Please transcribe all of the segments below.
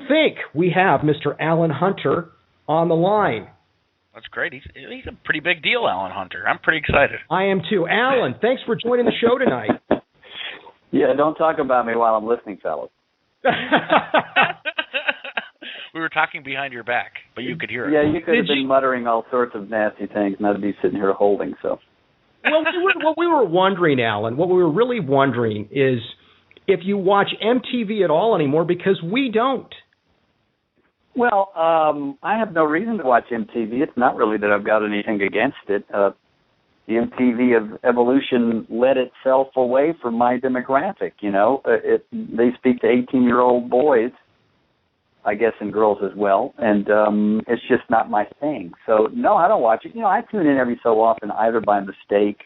think we have Mr. Alan Hunter on the line. That's great. He's a pretty big deal, Alan Hunter. I'm pretty excited. I am too. Alan, thanks for joining the show tonight. Yeah, don't talk about me while I'm listening, fellas. We were talking behind your back, but you could hear it. Yeah, you could have been muttering all sorts of nasty things, and I'd be sitting here holding, so. Well, what we were wondering, Alan, what we were really wondering is if you watch MTV at all anymore, because we don't. Well, I have no reason to watch MTV. It's not really that I've got anything against it. The MTV of evolution led itself away from my demographic, you know. They speak to 18-year-old boys, I guess, and girls as well, and it's just not my thing. So, no, I don't watch it. You know, I tune in every so often, either by mistake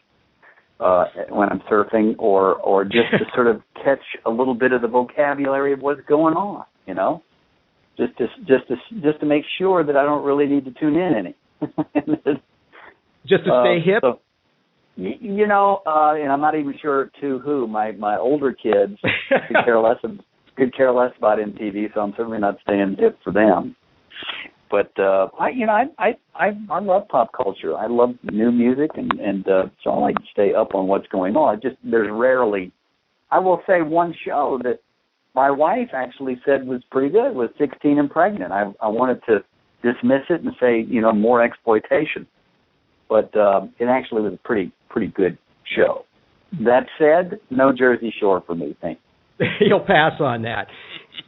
when I'm surfing or just to sort of catch a little bit of the vocabulary of what's going on, you know. Just to make sure that I don't really need to tune in any. Just to stay hip? So, you know, and I'm not even sure to who. My older kids could care less about MTV, so I'm certainly not staying hip for them. But I love pop culture. I love new music, and so I like to stay up on what's going on. There's rarely, I will say, one show that my wife actually said was pretty good, was 16 and Pregnant. I wanted to dismiss it and say, you know, more exploitation. But it actually was a pretty good show. That said, no Jersey Shore for me, thank you. You'll pass on that.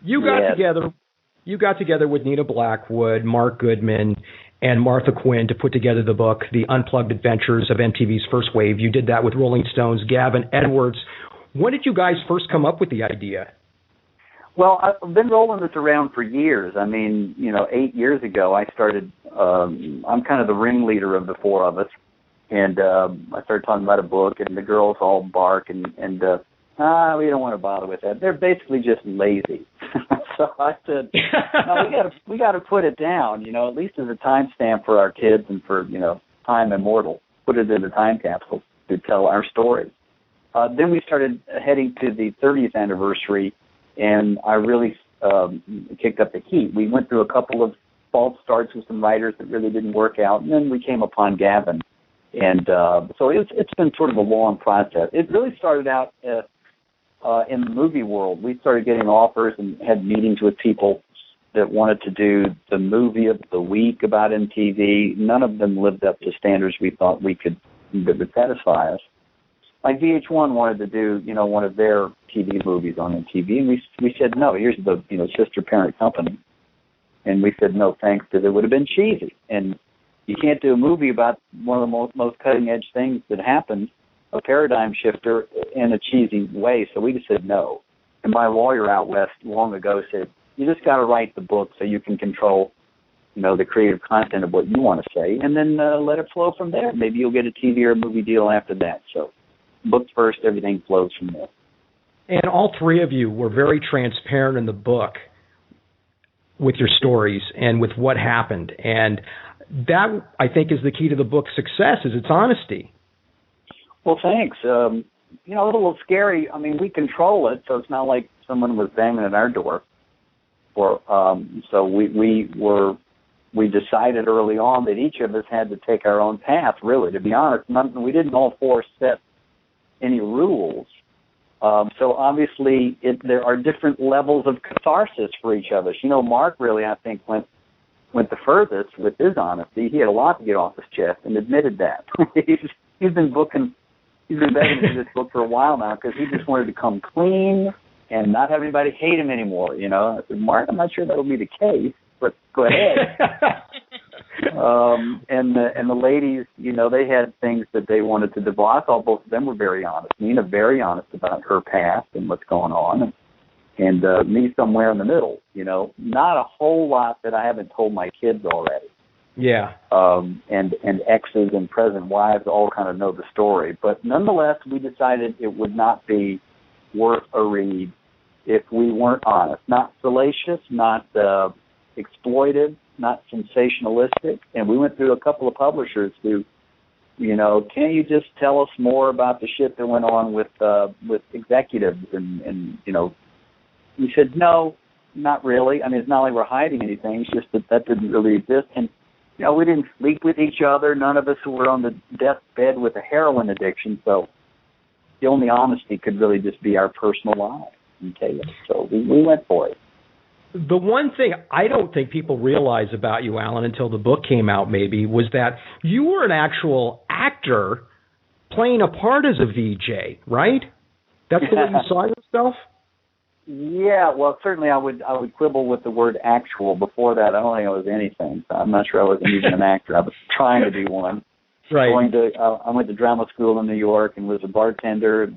You got together with Nina Blackwood, Mark Goodman, and Martha Quinn to put together the book, The Unplugged Adventures of MTV's First Wave. You did that with Rolling Stone's Gavin Edwards. When did you guys first come up with the idea? Well, I've been rolling this around for years. I mean, you know, 8 years ago I started, I'm kind of the ringleader of the four of us, and I started talking about a book, and the girls all bark, and we don't want to bother with that. They're basically just lazy. So I said, no, we got to put it down, you know, at least as a timestamp for our kids and for, you know, time immortal. Put it in the time capsule to tell our story. Then we started heading to the 30th anniversary, and I really kicked up the heat. We went through a couple of false starts with some writers that really didn't work out, and then we came upon Gavin. And so it's been sort of a long process. It really started out in the movie world. We started getting offers and had meetings with people that wanted to do the movie of the week about MTV. None of them lived up to standards we thought that would satisfy us. Like VH1 wanted to do, you know, one of their TV movies on MTV, and we said no. Here's the, you know, sister parent company, and we said no thanks because it would have been cheesy, and you can't do a movie about one of the most cutting edge things that happened, a paradigm shifter, in a cheesy way. So we just said no. And my lawyer out west long ago said, you just got to write the book so you can control, you know, the creative content of what you want to say, and then let it flow from there. Maybe you'll get a TV or a movie deal after that. So book first, everything flows from there. And all three of you were very transparent in the book with your stories and with what happened. And that, I think, is the key to the book's success, is its honesty. Well, thanks. You know, it's a little scary. I mean, we control it, so it's not like someone was banging at our door. So we decided early on that each of us had to take our own path, really, to be honest. We didn't all four set any rules. So obviously there are different levels of catharsis for each of us. You know, Mark really, I think, went the furthest with his honesty. He had a lot to get off his chest and admitted that. He's been begging for this book for a while now because he just wanted to come clean and not have anybody hate him anymore. You know, I said, Mark, I'm not sure that'll be the case, but go ahead. And the ladies, you know, they had things that they wanted to divulge. I thought both of them were very honest. Nina very honest about her past and what's going on, and me somewhere in the middle. You know, not a whole lot that I haven't told my kids already. Yeah. And exes and present wives all kind of know the story, but nonetheless, we decided it would not be worth a read if we weren't honest, not salacious, not exploitive, not sensationalistic. And we went through a couple of publishers who, you know, can you just tell us more about the shit that went on with executives? And you know, we said, no, not really. I mean, it's not like we're hiding anything. It's just that didn't really exist. And, you know, we didn't sleep with each other. None of us were on the deathbed with a heroin addiction. So the only honesty could really just be our personal lives. So we went for it. The one thing I don't think people realize about you, Alan, until the book came out maybe, was that you were an actual actor playing a part as a VJ, right? That's the way you saw yourself? Yeah, well, certainly I would quibble with the word actual. Before that, I don't think I was anything. So I'm not sure I was even an actor. I was trying to be one. Right. I went to drama school in New York and was a bartender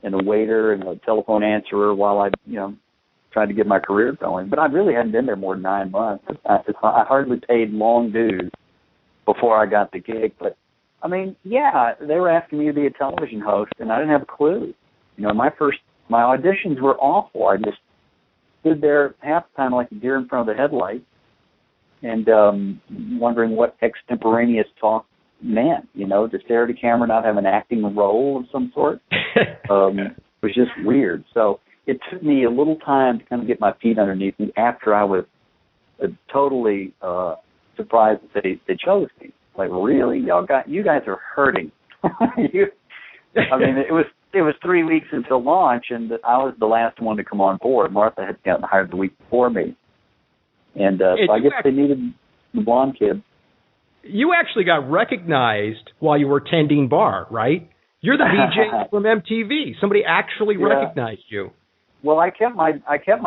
and a waiter and a telephone answerer while I, tried to get my career going. But I really hadn't been there more than 9 months. I hardly paid long dues before I got the gig. But, I mean, yeah, they were asking me to be a television host, and I didn't have a clue. My auditions were awful. I just stood there half the time like a deer in front of the headlights and wondering what extemporaneous talk meant, to stare at a camera, not have an acting role of some sort. It was just weird. So it took me a little time to kind of get my feet underneath me after I was totally surprised that they chose me. Like, really? You guys are hurting. It was 3 weeks until launch, and I was the last one to come on board. Martha had gotten hired the week before me. And so I guess they needed the blonde kid. You actually got recognized while you were tending bar, right? You're the VJ from MTV. Somebody actually recognized you. Well, I kept my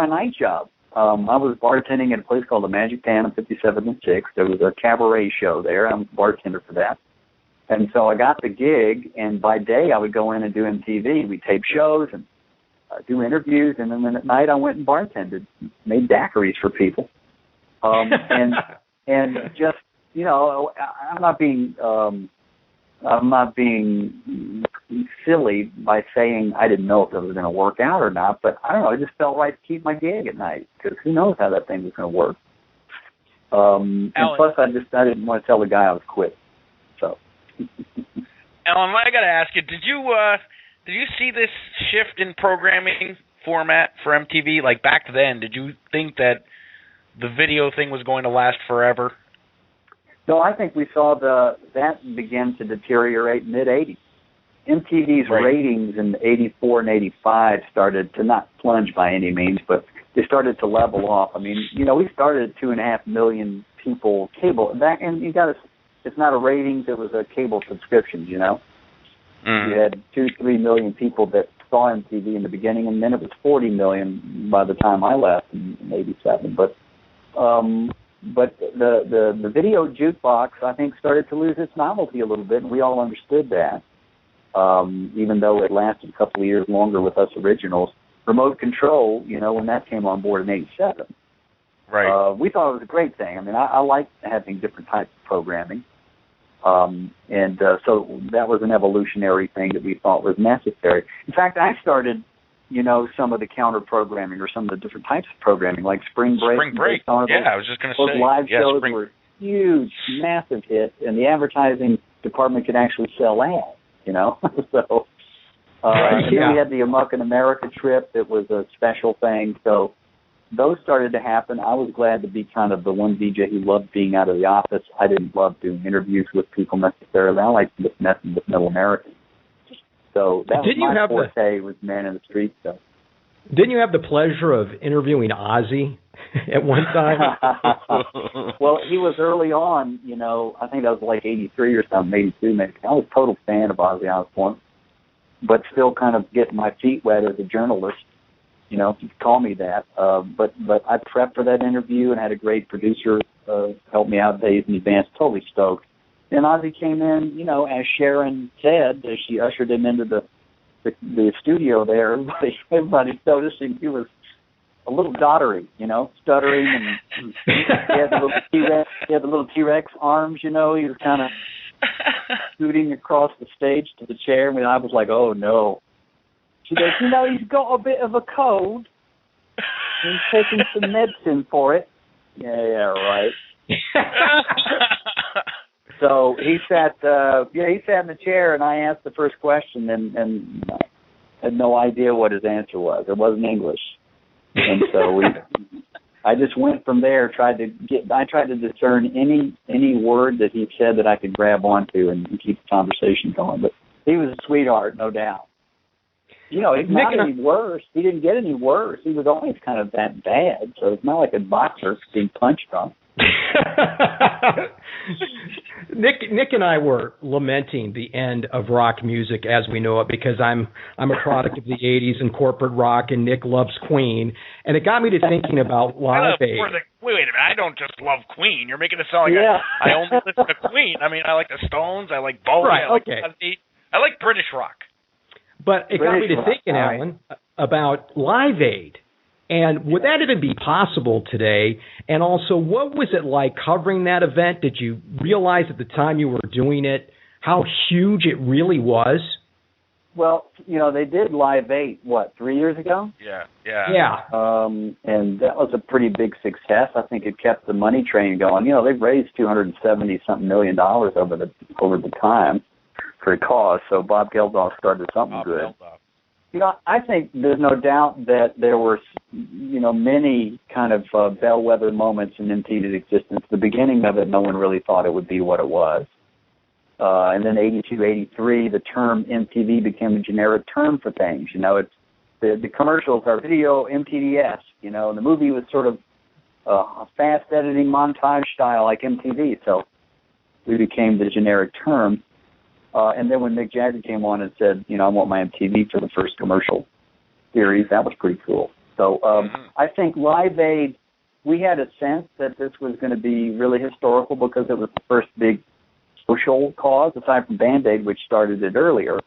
night job. I was bartending at a place called the Magic Pan on 57th and 6th. There was a cabaret show there. I'm a bartender for that. And so I got the gig, and by day I would go in and do MTV. We'd tape shows and do interviews, and then at night I went and bartended, made daiquiris for people. And just, I'm not being silly by saying I didn't know if it was going to work out or not, but I don't know, it just felt right to keep my gig at night, because who knows how that thing was going to work. And plus I didn't want to tell the guy I was quit. So. Alan, I got to ask you, did you see this shift in programming format for MTV? Like back then, did you think that the video thing was going to last forever? No, I think we saw that begin to deteriorate mid-'80s. MTV's ratings in 84 and 85 started to not plunge by any means, but they started to level off. I mean, we started at 2.5 million people cable. And it's not a ratings, it was a cable subscription, Mm. You had 2-3 million people that saw MTV in the beginning, and then it was 40 million by the time I left in 87. But the video jukebox, I think, started to lose its novelty a little bit, and we all understood that, even though it lasted a couple of years longer with us originals. Remote control, when that came on board in 87. Right. We thought it was a great thing. I mean, I liked having different types of programming. So that was an evolutionary thing that we thought was necessary. In fact, I started, some of the counter programming or some of the different types of programming, like Spring Break. Spring Break. Yeah, I was just going to say. Those live shows were huge, massive hits, and the advertising department could actually sell ads, So then we had the Amuck in America trip that was a special thing. So those started to happen. I was glad to be kind of the one DJ who loved being out of the office. I didn't love doing interviews with people necessarily. I liked just messing with middle Americans. So that was my forte, was man in the street stuff. Didn't you have the pleasure of interviewing Ozzy at one time? Well, he was early on, I think that was like 83 or something, 82 maybe. I was a total fan of Ozzy Osbourne, but still kind of getting my feet wet as a journalist. You could call me that. But I prepped for that interview and had a great producer help me out days in advance, totally stoked. Then Ozzy came in, as Sharon said, as she ushered him into the studio there. Everybody noticing he was a little doddery, stuttering, and he had the little T-Rex arms, he was kind of scooting across the stage to the chair. I mean, I was like, oh, no. She goes, he's got a bit of a cold. He's taking some medicine for it. Yeah, right. So he sat in the chair, and I asked the first question, and had no idea what his answer was. It wasn't English. And so I just went from there. I tried to discern any word that he said that I could grab onto and keep the conversation going. But he was a sweetheart, no doubt. You know, it's not any worse. He didn't get any worse. He was always kind of that bad. So it's not like a boxer being punched on. Nick and I were lamenting the end of rock music as we know it because I'm a product of the 80s and corporate rock, and Nick loves Queen, and it got me to thinking about Live Aid. Wait a minute, I don't just love Queen. You're making it sound like I only listen to Queen. I mean, I like the Stones, I like Bowie, I like Ozzy, I like British rock. But it got me to thinking, Alan, about Live Aid. And would that even be possible today? And also, what was it like covering that event? Did you realize at the time you were doing it how huge it really was? Well, you know, they did Live Aid, 3 years ago? Yeah. And that was a pretty big success. I think it kept the money train going. You know, they've raised $270-something million over the time for a cause. So Bob Geldof started something good. You know, I think there's no doubt that there were, you know, many kind of bellwether moments in MTV's existence. The beginning of it, no one really thought it would be what it was. And then 82, 83, the term MTV became a generic term for things. You know, it's the commercials are video MTVS. You know, and the movie was sort of a fast editing montage style like MTV. So we became the generic term. And then when Mick Jagger came on and said, you know, I want my MTV for the first commercial series, that was pretty cool. So I think Live Aid, we had a sense that this was going to be really historical because it was the first big social cause, aside from Band-Aid, which started it earlier.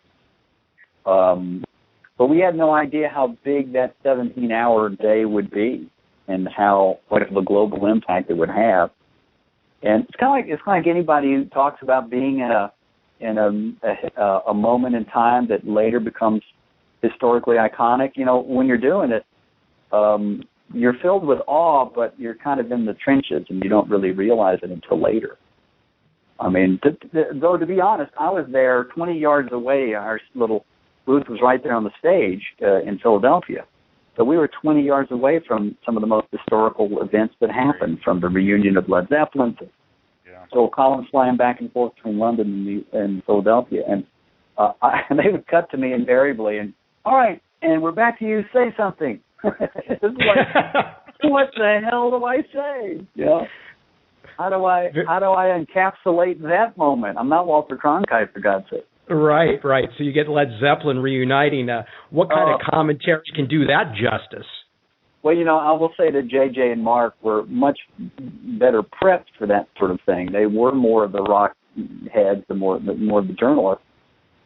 But we had no idea how big that 17-hour day would be and what of a global impact it would have. And it's kind of like anybody who talks about being in a moment in time that later becomes historically iconic. You know, when you're doing it, you're filled with awe, but you're kind of in the trenches and you don't really realize it until later. I mean, though to be honest, I was there 20 yards away. Our little booth was right there on the stage in Philadelphia. So we were 20 yards away from some of the most historical events that happened, from the reunion of Led Zeppelin to Phil Collins flying back and forth between London and Philadelphia. And they would cut to me invariably and, all right, and we're back to you, say something. It's like, what the hell do I say? You know? How do I encapsulate that moment? I'm not Walter Cronkite, for God's sake. Right. So you get Led Zeppelin reuniting. What kind of commentary can do that justice? Well, you know, I will say that JJ and Mark were much better prepped for that sort of thing. They were more of the rock heads, more of the journalists.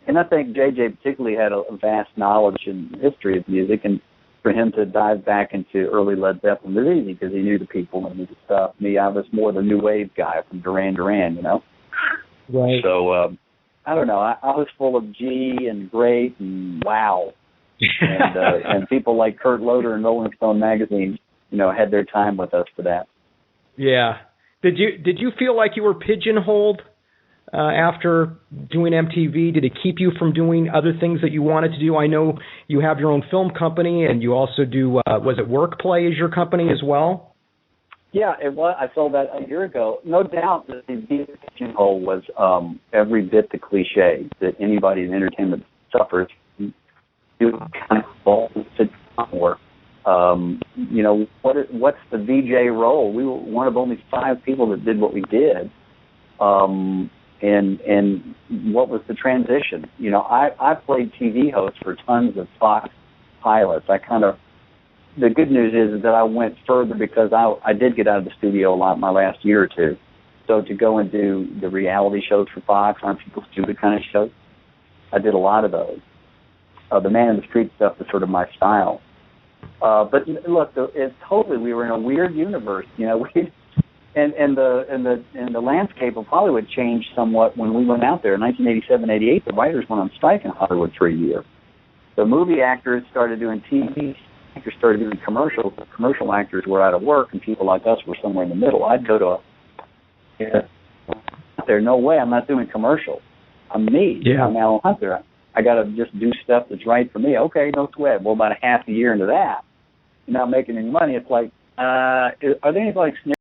And I think JJ particularly had a vast knowledge and history of music, and for him to dive back into early Led Zeppelin was easy because he knew the people and knew the stuff. Me, I was more the new wave guy from Duran Duran, you know. Right. So, I don't know. I was full of G and great and wow. And people like Kurt Loder and Rolling Stone magazine, you know, had their time with us for that. Yeah. Did you feel like you were pigeonholed after doing MTV? Did it keep you from doing other things that you wanted to do? I know you have your own film company, and you also do, was it Workplay as your company as well? Yeah, it was. I sold that a year ago. No doubt that the pigeonhole was every bit the cliche that anybody in entertainment suffers. Kind of work. You know, what's the VJ role? We were one of only 5 people that did what we did. And what was the transition? You know, I played TV host for tons of Fox pilots. The good news is that I went further because I did get out of the studio a lot in my last year or two. So to go and do the reality shows for Fox, Aren't People Stupid kind of shows, I did a lot of those. The man in the street stuff is sort of my style. But look, we were in a weird universe, you know. And the landscape of Hollywood changed somewhat when we went out there in 1987, 88. The writers went on strike in Hollywood for a year. The movie actors started doing TV. Actors started doing commercials. The commercial actors were out of work, and people like us were somewhere in the middle. I'd go to there's no way I'm not doing commercials. I'm me. Yeah. I'm Alan Hunter. I got to just do stuff that's right for me. Okay, no sweat. Well, about a half a year into that, you're not making any money. It's like, Are there any like snare